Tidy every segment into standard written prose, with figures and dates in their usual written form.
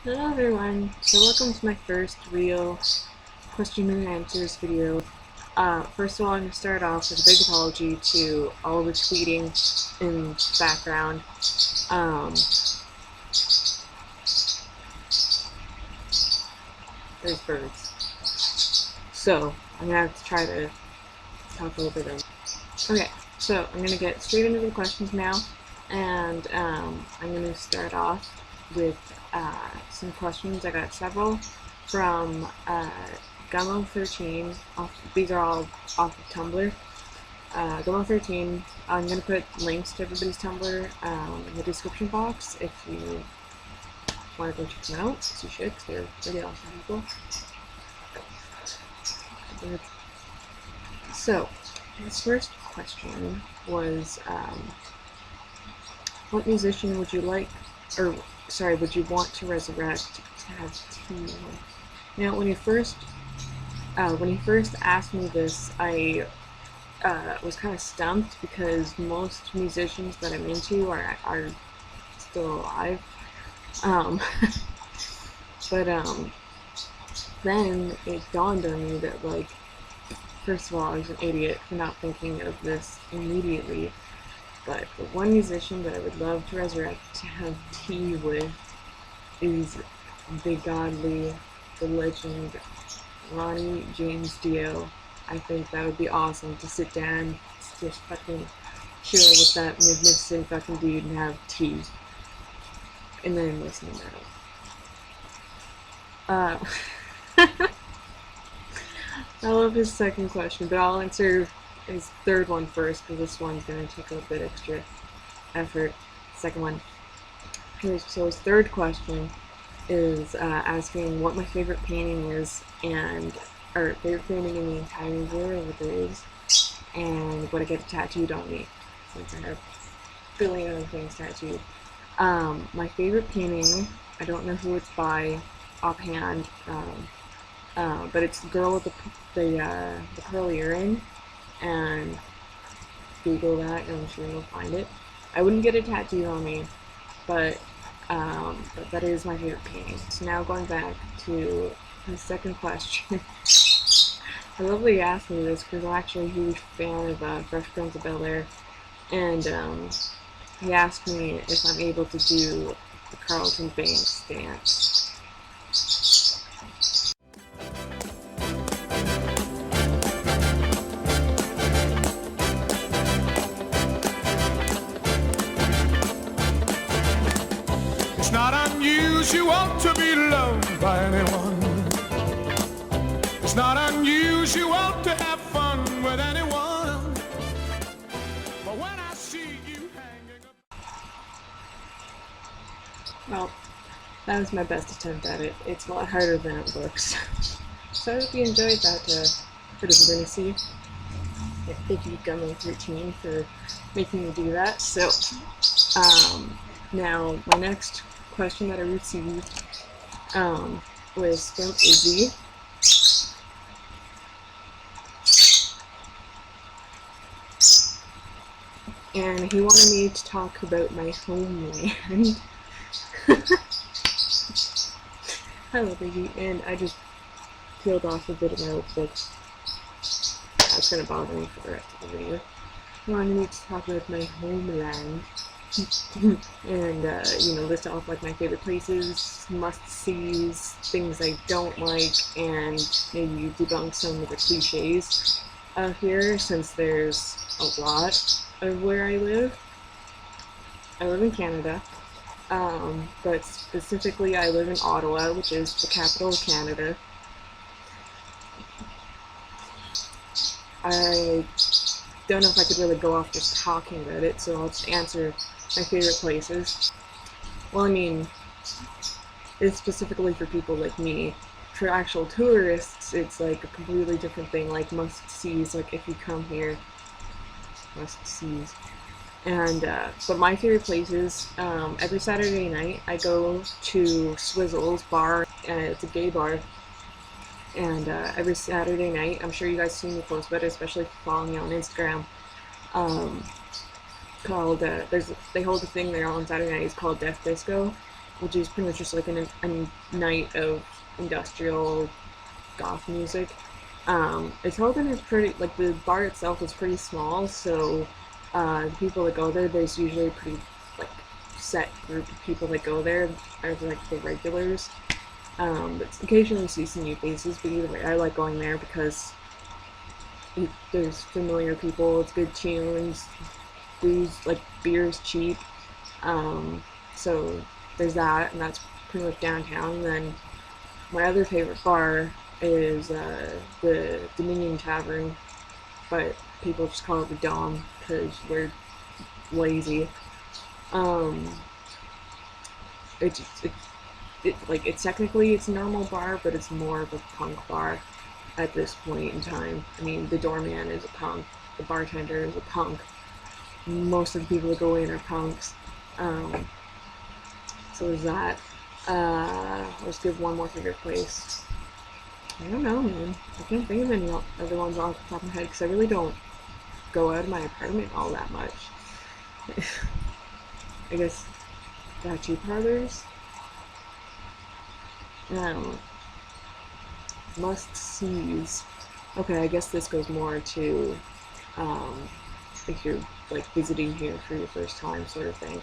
Hello everyone, so welcome to my first real question and answers video. First of all, I'm going to start off with a big apology to all the tweeting in the background. There's birds. So, I'm going to have to try to talk a little bit of. Okay, so I'm going to get straight into the questions now, and I'm going to start off with some questions. I got several from Gummo13. These are all off of Tumblr. Gummo13. I'm going to put links to everybody's Tumblr in the description box if you want to go check them out, because you should, because they're really awesome people. So, his first question was, what musician would you like, or sorry, would you want to resurrect to have tea with? Now, when he first asked me this, I was kind of stumped because most musicians that I'm into are still alive. But then it dawned on me that, like, first of all, I was an idiot for not thinking of this immediately. But the one musician that I would love to resurrect to have tea with is the godly, the legend, Ronnie James Dio. I think that would be awesome to sit down, just fucking chill with that magnificent fucking dude and have tea. And then listen to metal. I love his second question, but I'll answer his third one first, because this one's going to take a bit extra effort. Second one. So his third question is asking what my favorite painting is, or favorite painting in the entire world is, and what I get tattooed on me, since I have a billion other things tattooed. My favorite painting, I don't know who it's by offhand, but it's the girl with the curly earring, and Google that and I'm sure you'll find it. I wouldn't get a tattoo on me, but that is my favorite painting. So now going back to the second question. I love that you asked me this because I'm actually a huge fan of Fresh Prince of Bel-Air, and he asked me if I'm able to do the Carlton Banks dance. It's not unusual to be loved by anyone. It's not unusual to have fun with anyone. But when I see you hanging up... Well, that was my best attempt at it. It's a lot harder than it looks. So I hope you enjoyed that bit of lunacy. Thank you, Gummo13, for making me do that. So, now my next question that I received was from Izzy. And he wanted me to talk about my homeland. Hello, baby. And I just peeled off a bit of my lipstick. That's gonna bother me for the rest of the video. He wanted me to talk about my homeland. And, list off, like, my favorite places, must-sees, things I don't like, and maybe debunk some of the cliches out here, since there's a lot of where I live. I live in Canada, but specifically I live in Ottawa, which is the capital of Canada. I don't know if I could really go off just talking about it, so I'll just answer my favorite places. Well, I mean, it's specifically for people like me. For actual tourists, it's like a completely different thing, like must-sees, like if you come here, must-sees. And, but my favorite places, every Saturday night I go to Swizzle's bar, and it's a gay bar. And every Saturday night, I'm sure you guys see me post about it, especially if you follow me on Instagram, called, they hold a thing there on Saturday nights called Death Disco, which is pretty much just like a night of industrial goth music. Carlton is pretty, like, the bar itself is pretty small, so the people that go there, there's usually a pretty, like, set group of people that go there as, like, the regulars. But occasionally you see some new faces, but either way, I like going there because there's familiar people, it's good tunes, booze, like, beer's cheap, so there's that, and that's pretty much downtown. And then my other favorite bar is the Dominion Tavern, but people just call it the Dom because we're lazy. It's technically it's a normal bar, but it's more of a punk bar at this point in time. I mean, the doorman is a punk, the bartender is a punk, most of the people that go in are punks. So there's that. Let's give one more favorite place. I don't know, man. I can't think of any other ones off the top of my head because I really don't go out of my apartment all that much. I guess tattoo parlors. Must-sees. Okay, I guess this goes more to if you're like visiting here for your first time sort of thing.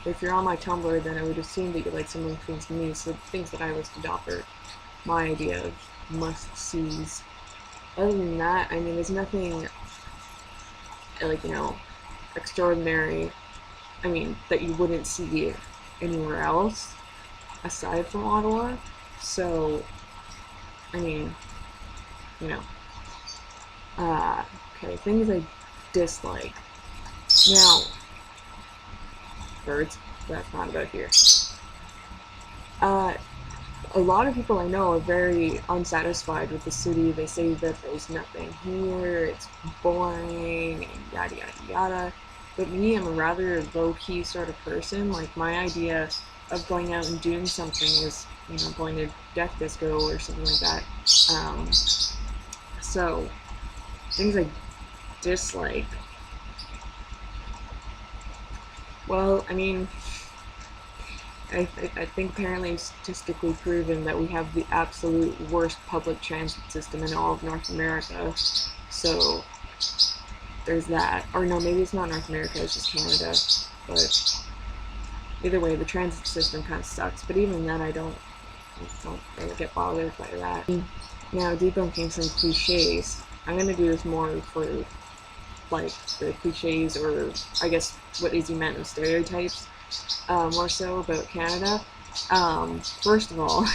If you're on my Tumblr, then I would assume that you like some of the things to me, so the things that I listed off are my idea of must-sees. Other than that, I mean, there's nothing, like, you know, extraordinary, I mean, that you wouldn't see anywhere else aside from Ottawa. So, I mean, you know, okay, things I dislike. Now, birds, that's not about here. A lot of people I know are very unsatisfied with the city. They say that there's nothing here, it's boring, and yada yada yada. But me, I'm a rather low-key sort of person. Like, my idea of going out and doing something is, you know, going to Death Disco or something like that. So, things I dislike. Well, I mean, I think apparently statistically proven that we have the absolute worst public transit system in all of North America. So, there's that. Or no, maybe it's not North America, it's just Canada. But either way, the transit system kind of sucks. But even then, I don't really get bothered by that. Now, debunking some cliches. I'm going to do this more for, like, the cliches, or I guess what Izzy meant with stereotypes, more so about Canada. First of all,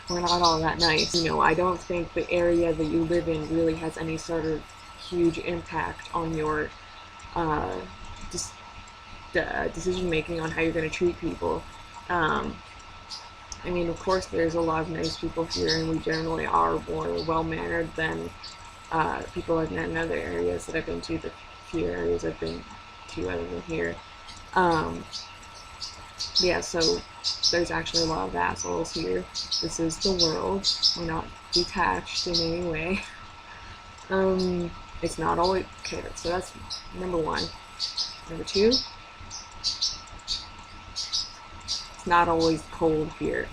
we're not all that nice. You know, I don't think the area that you live in really has any sort of huge impact on your decision making on how you're going to treat people. I mean, of course, there's a lot of nice people here, and we generally are more well-mannered than people I've met in other areas that I've been to, the few areas I've been to other than here. Yeah, so there's actually a lot of assholes here. This is the world. We're not detached in any way. It's not always... Okay, so that's number one. Number two, it's not always cold here.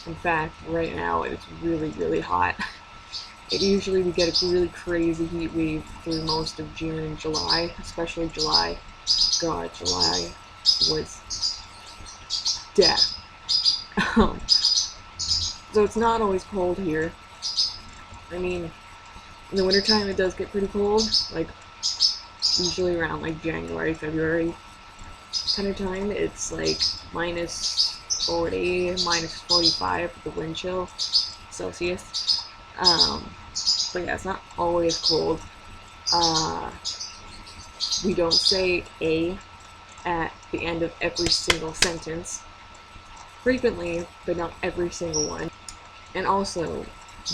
In fact, right now it's really, really hot. Usually we get a really crazy heat wave through most of June and July, especially July. God, July was death. So it's not always cold here. I mean, in the wintertime it does get pretty cold, like usually around like January, February kind of time. It's like minus 40, minus 45 with the wind chill Celsius. But yeah, it's not always cold. We don't say a at the end of every single sentence. Frequently, but not every single one. And also,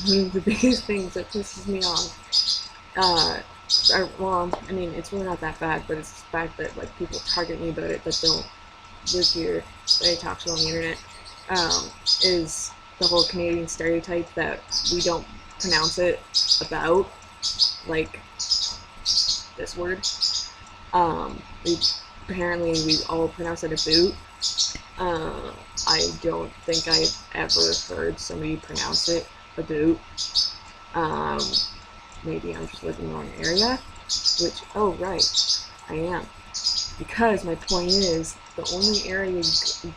one of the biggest things that pisses me off, well, I mean, it's really not that bad, but it's the fact that, like, people target me about it that don't live here, that I talk to on the internet, is the whole Canadian stereotype that we don't pronounce it about, like, this word. Apparently we all pronounce it a boot, I don't think I've ever heard somebody pronounce it about. Maybe I'm just living in the wrong area, which, oh right, I am. Because my point is, the only area you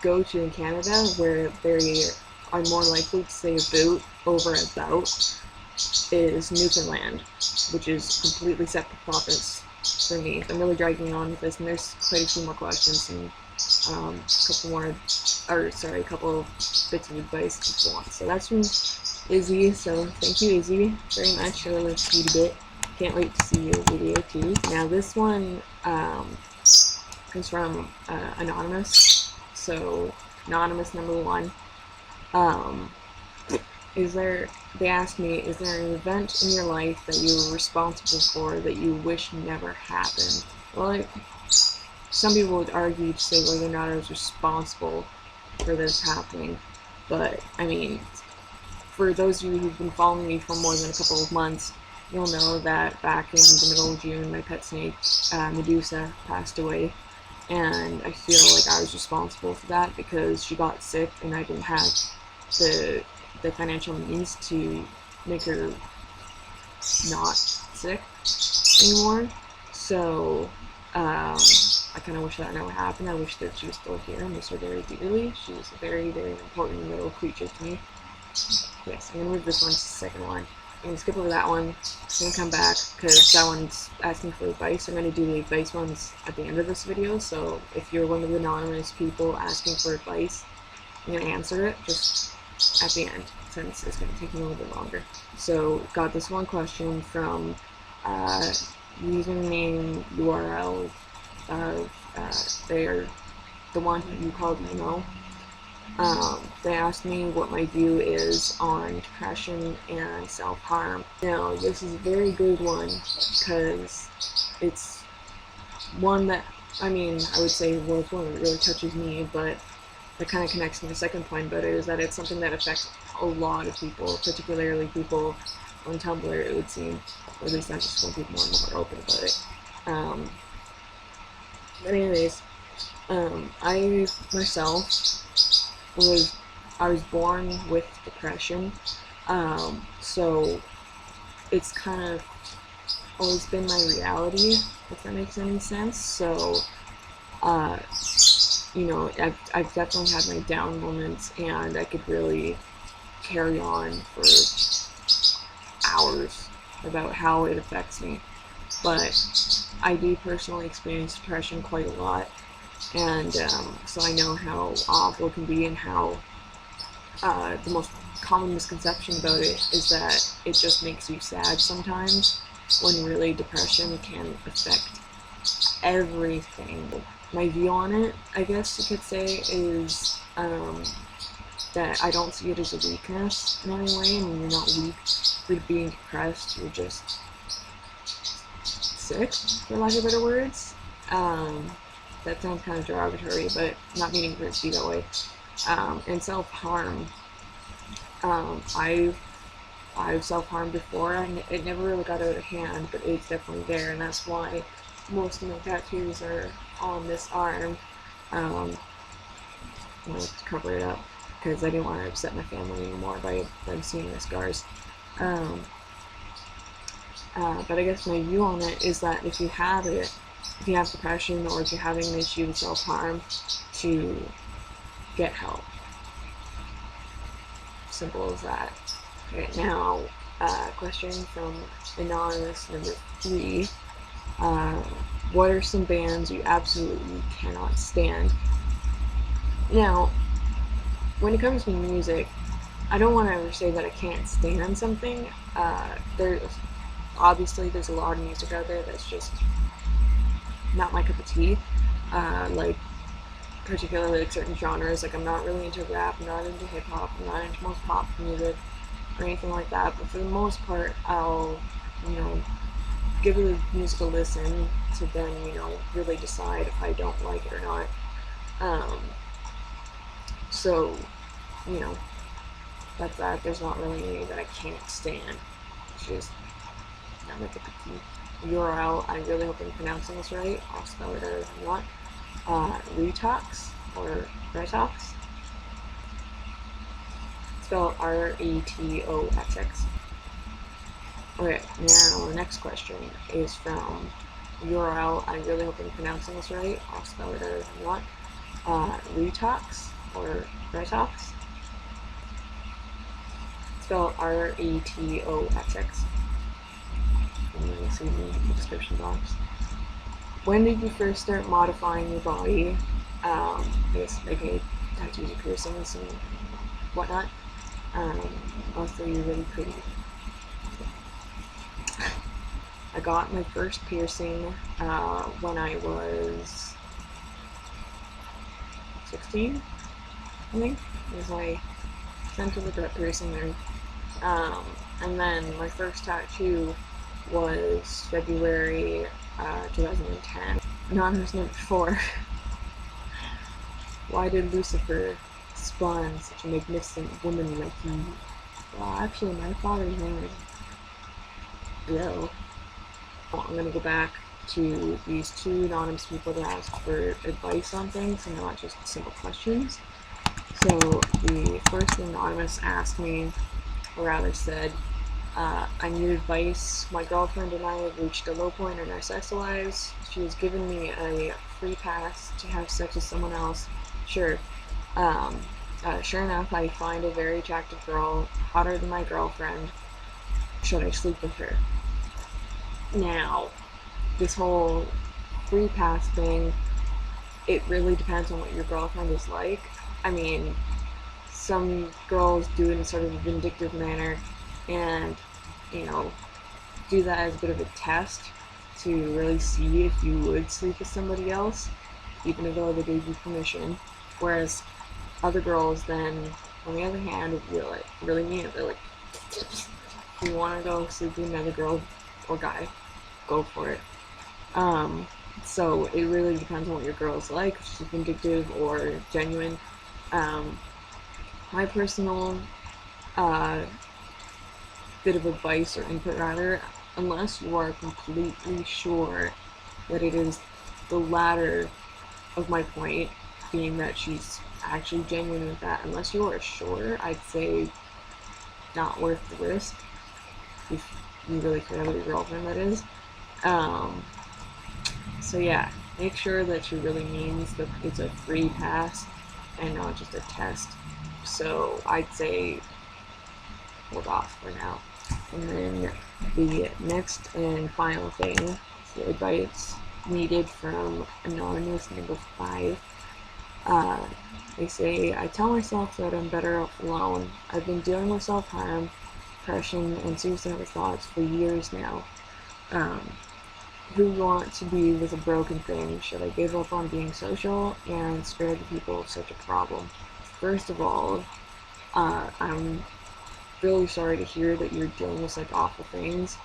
go to in Canada where they are more likely to say about over about is Newfoundland, which is a completely separate province for me. I'm really dragging on with this, and there's quite a few more questions and a couple of bits of advice if you want. So that's from Izzy, so thank you, Izzy, very much. I really appreciate it a bit. Can't wait to see your video too. Now this one comes from Anonymous. So Anonymous number 1. They asked me, is there an event in your life that you were responsible for that you wish never happened? Well, some people would argue to say whether or not I was responsible for this happening, but I mean, for those of you who've been following me for more than a couple of months, you'll know that back in the middle of June, my pet snake, Medusa, passed away, and I feel like I was responsible for that because she got sick and I didn't have the financial means to make her not sick anymore. So I kind of wish that never happened. I wish that she was still here. I miss her very dearly. She was a very, very important little creature to me. Yes, I'm going to move this one to the second one. I'm going to skip over that one. I'm going to come back because that one's asking for advice. I'm going to do the advice ones at the end of this video. So if you're one of the anonymous people asking for advice, I'm going to answer it just at the end, since it's going to take me a little bit longer. So, got this one question from username URL they're the one who you called emo. They asked me what my view is on depression and self-harm. Now, this is a very good one because it's one that, I mean, I would say, well, it's one that really touches me, but that kind of connects to the second point about it, is that it's something that affects a lot of people, particularly people on Tumblr, it would seem, or at least not just when people are more open about it. But anyways, I myself I was born with depression, so it's kind of always been my reality, if that makes any sense. So, you know, I've definitely had my down moments, and I could really carry on for hours about how it affects me. But I do personally experience depression quite a lot, and so I know how awful it can be, and how the most common misconception about it is that it just makes you sad sometimes, when really depression can affect everything. My view on it, I guess you could say, is that I don't see it as a weakness in any way. I mean, you're not weak for being depressed, you're just sick, for lack of better words. That sounds kind of derogatory, but not meaning for it to be that way. And self-harm, I've self-harmed before, and it never really got out of hand, but it's definitely there, and that's why most of my tattoos are on this arm, to cover it up, because I didn't want to upset my family anymore by them seeing the scars. But I guess my view on it is that if you have depression, or if you're having an issue with self-harm, to get help. Simple as that. Okay, now, question from Anonymous number 3. What are some bands you absolutely cannot stand? Now, when it comes to music, I don't want to ever say that I can't stand something. Obviously there's a lot of music out there that's just not my cup of tea. Like, particularly like certain genres. Like, I'm not really into rap, I'm not into hip-hop, I'm not into most pop music or anything like that, but for the most part, I'll, give the music a listen to then, really decide if I don't like it or not. So, that's that. There's not really any that I can't stand. It's just not my cup of tea. URL, I really hope I'm pronouncing this right. I'll spell it out if I'm not. Retox, or retox? Spell R-E-T-O-X-X. Okay, now the next question is from URL. I really hope I'm pronouncing this right. I'll spell it out if I'm not. Retox or retox. Spell R-E-T-O-X-X. And then you'll see the description box. When did you first start modifying your body? I guess, aka tattoos and piercings and whatnot. Also, you're really pretty. I got my first piercing when I was 16, I think. It was my center of that piercing there. And then my first tattoo was February 2010. Anonymous number 4. Why did Lucifer spawn such a magnificent woman like you? Well, actually, my father's name is Bill. I'm gonna go back to these 2 anonymous people that asked for advice on things and not just simple questions. So the first anonymous asked me, or rather said, I need advice. My girlfriend and I have reached a low point in our sex lives. She has given me a free pass to have sex with someone else. Sure. Sure enough, I find a very attractive girl, hotter than my girlfriend. Should I sleep with her? Now, this whole free pass thing, it really depends on what your girlfriend is like. I mean, some girls do it in sort of a vindictive manner and, you know, do that as a bit of a test to really see if you would sleep with somebody else, even though they gave you permission. Whereas other girls then, on the other hand, really mean it. They're like, if you want to go sleep with another girl or guy, go for it. So it really depends on what your girl's like, if she's vindictive or genuine. My personal bit of advice or input rather, unless you are completely sure that it is the latter of my point, being that she's actually genuine with that, unless you are sure, I'd say not worth the risk, if you really care about your girlfriend, that is. So yeah, make sure that she really means that it's a free pass and not just a test. So I'd say hold off for now. And then the next and final thing is the advice needed from anonymous number 5. They say, I tell myself that I'm better off alone. I've been dealing with self-harm, depression, and suicidal thoughts for years now. Who want to be with a broken thing? Should I give up on being social and spare the people of such a problem? First of all, I'm really sorry to hear that you're dealing with such awful things.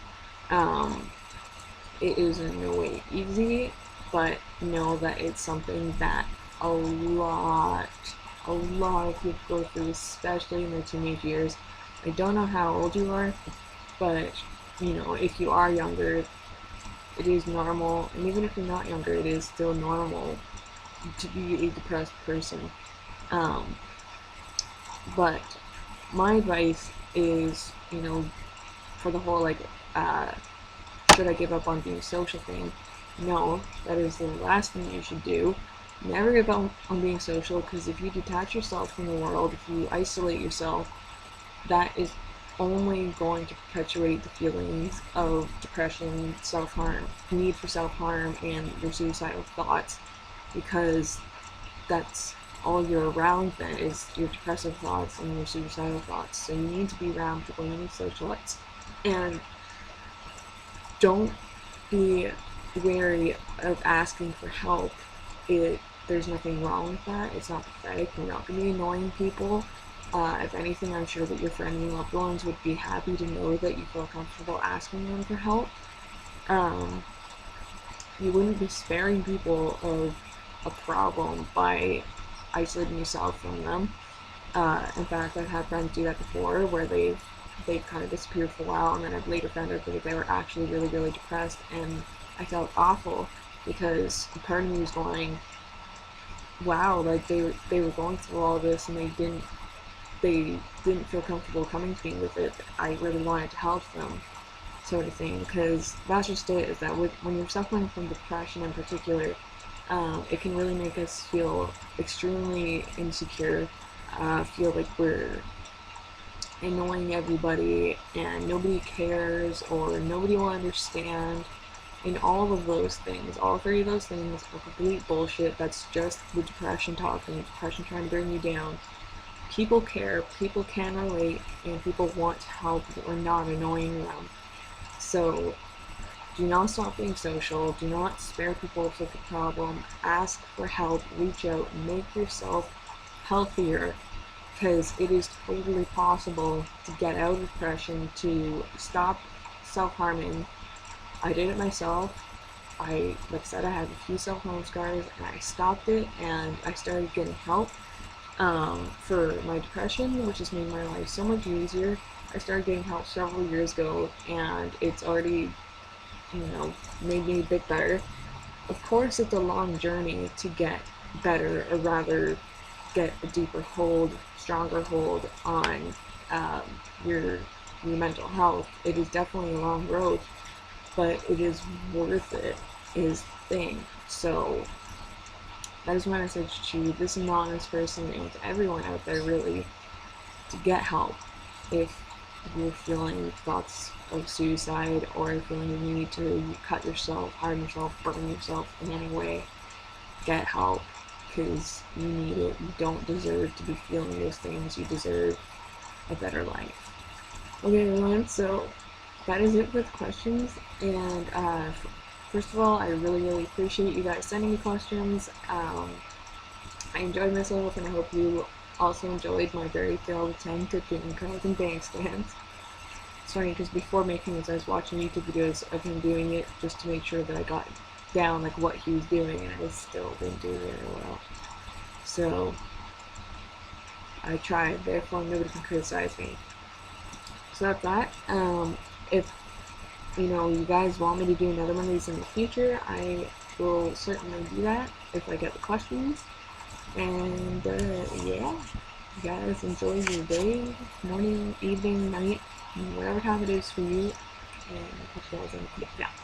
It is in no way easy, but know that it's something that a lot of people go through, especially in their teenage years. I don't know how old you are, but you know, if you are younger, it is normal, and even if you're not younger, it is still normal to be a depressed person. But my advice is, you know, for the whole should I give up on being social thing? No, that is the last thing you should do. Never give up on being social, because if you detach yourself from the world, if you isolate yourself, that is only going to perpetuate the feelings of depression, self-harm, need for self-harm, and your suicidal thoughts, because that's all you're around then is your depressive thoughts and your suicidal thoughts. So you need to be around people, you need socialites. And don't be wary of asking for help. There's nothing wrong with that. It's not pathetic. You're not going to be annoying people. If anything, I'm sure that your friends and loved ones would be happy to know that you feel comfortable asking them for help. You wouldn't be sparing people of a problem by isolating yourself from them. In fact, I've had friends do that before, where they've kind of disappeared for a while, and then I've later found out that they were actually really, really depressed, and I felt awful, because a part of me was going, wow, like they were going through all this and they didn't feel comfortable coming to me with it. I really wanted to help them, sort of thing, because that's just it, is that when you're suffering from depression in particular, it can really make us feel extremely insecure, feel like we're annoying everybody and nobody cares or nobody will understand. And all of those things, all three of those things are complete bullshit. That's just the depression talking, depression trying to bring you down. People care, people can relate, and people want to help. We're not annoying them. So do not stop being social. Do not spare people with a problem. Ask for help. Reach out. Make yourself healthier, because it is totally possible to get out of depression, to stop self-harming. I did it myself. Like I said, I had a few self-harm scars, and I stopped it, and I started getting help for my depression, which has made my life so much easier. I started getting help several years ago, and it's already, made me a bit better. Of course, it's a long journey to get better, or rather, get a deeper hold, stronger hold on your mental health. It is definitely a long road, but it is worth it, is the thing. So that is my message to this anonymous person and to everyone out there, really, to get help if you're feeling thoughts of suicide, or feeling you need to cut yourself, harm yourself, burn yourself in any way. Get help, because you need it. You don't deserve to be feeling those things. You deserve a better life. Okay, everyone, so that is it for the questions. And first of all, I really appreciate you guys sending me questions. I enjoyed myself, and I hope you also enjoyed my very failed attempt at getting Carlton bandstands. It's funny, because before making this, I was watching YouTube videos of him doing it just to make sure that I got down like what he was doing, and I still didn't do very well. So I tried, therefore nobody can criticize me. So that's that. If you guys want me to do another one of these in the future, I will certainly do that if I get the questions. And yeah, you guys enjoy your day, morning, evening, night, whatever time it is for you, and catch you guys in the next video.